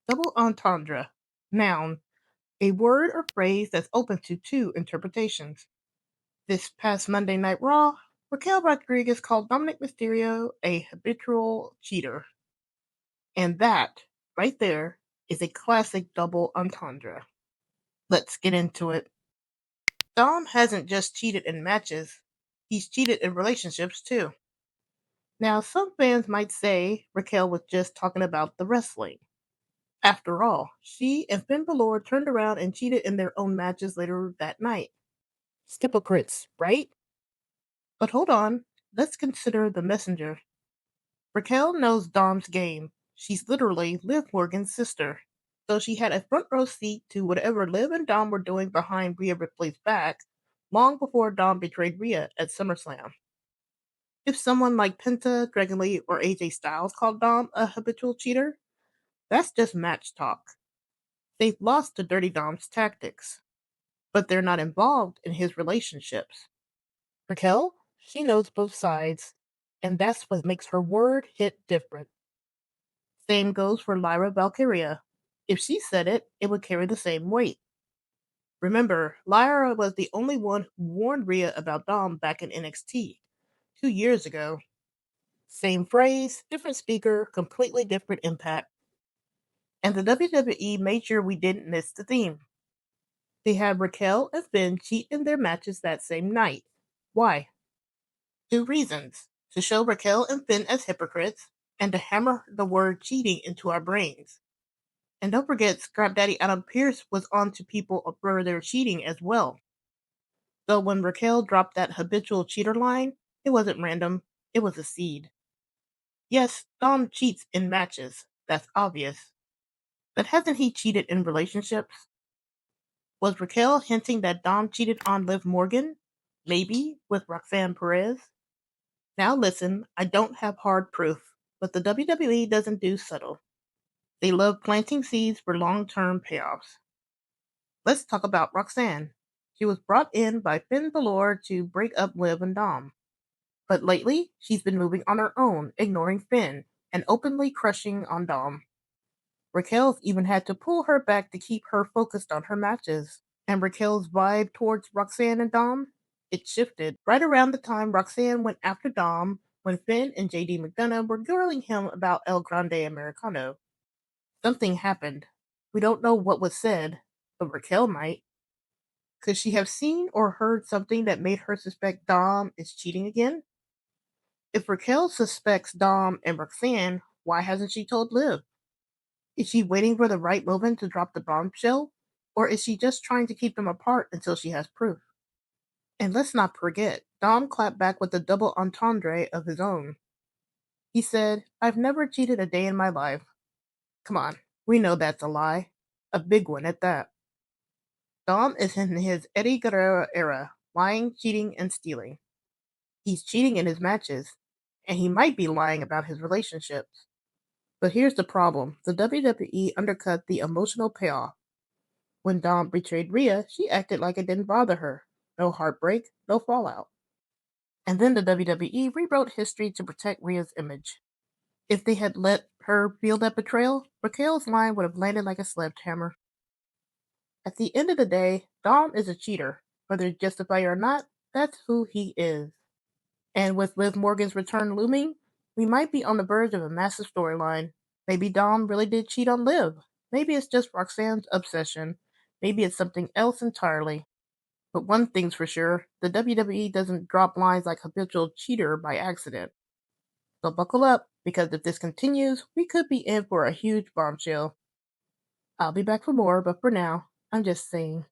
Double entendre. Noun. A word or phrase that's open to two interpretations. This past Monday Night Raw, Raquel Rodriguez called Dominik Mysterio a habitual cheater. And that, right there, is a classic double entendre. Let's get into it. Dom hasn't just cheated in matches, he's cheated in relationships too. Now, some fans might say Raquel was just talking about the wrestling. After all, she and Finn Balor turned around and cheated in their own matches later that night. Hypocrites, right? But hold on, let's consider the messenger. Raquel knows Dom's game. She's literally Liv Morgan's sister. So she had a front row seat to whatever Liv and Dom were doing behind Rhea Ripley's back long before Dom betrayed Rhea at SummerSlam. If someone like Penta, Dragon Lee, or AJ Styles called Dom a habitual cheater, that's just match talk. They've lost to Dirty Dom's tactics, but they're not involved in his relationships. Raquel, she knows both sides, and that's what makes her word hit different. Same goes for Lyra Valkyria. If she said it, it would carry the same weight. Remember, Lyra was the only one who warned Rhea about Dom back in NXT 2 years ago. Same phrase, different speaker, completely different impact. And the WWE made sure we didn't miss the theme. They had Raquel and Finn cheat in their matches that same night. Why? Two reasons: to show Raquel and Finn as hypocrites, and to hammer the word cheating into our brains. And don't forget, Scrap Daddy Adam Pearce was on to people for their cheating as well. So when Raquel dropped that habitual cheater line, it wasn't random, it was a seed. Yes, Dom cheats in matches, that's obvious. But hasn't he cheated in relationships? Was Raquel hinting that Dom cheated on Liv Morgan? Maybe, with Roxanne Perez? Now listen, I don't have hard proof, but the WWE doesn't do subtle. They love planting seeds for long-term payoffs. Let's talk about Roxanne. She was brought in by Finn Balor to break up Liv and Dom. But lately, she's been moving on her own, ignoring Finn, and openly crushing on Dom. Raquel's even had to pull her back to keep her focused on her matches. And Raquel's vibe towards Roxanne and Dom? It shifted right around the time Roxanne went after Dom when Finn and JD McDonough were grilling him about El Grande Americano. Something happened. We don't know what was said, but Raquel might. Could she have seen or heard something that made her suspect Dom is cheating again? If Raquel suspects Dom and Roxanne, why hasn't she told Liv? Is she waiting for the right moment to drop the bombshell? Or is she just trying to keep them apart until she has proof? And let's not forget, Dom clapped back with a double entendre of his own. He said, I've never cheated a day in my life. Come on, we know that's a lie. A big one at that. Dom is in his Eddie Guerrero era, lying, cheating, and stealing. He's cheating in his matches, and he might be lying about his relationships. But here's the problem: the WWE undercut the emotional payoff. When Dom betrayed Rhea, she acted like it didn't bother her. No heartbreak, no fallout. And then the WWE rewrote history to protect Rhea's image. If they had let her feel that betrayal, Raquel's line would have landed like a sledgehammer. At the end of the day, Dom is a cheater. Whether justified or not, that's who he is. And with Liv Morgan's return looming, we might be on the verge of a massive storyline. Maybe Dom really did cheat on Liv. Maybe it's just Roxanne's obsession. Maybe it's something else entirely. But one thing's for sure, the WWE doesn't drop lines like habitual cheater by accident. So buckle up, because if this continues, we could be in for a huge bombshell. I'll be back for more, but for now, I'm just saying.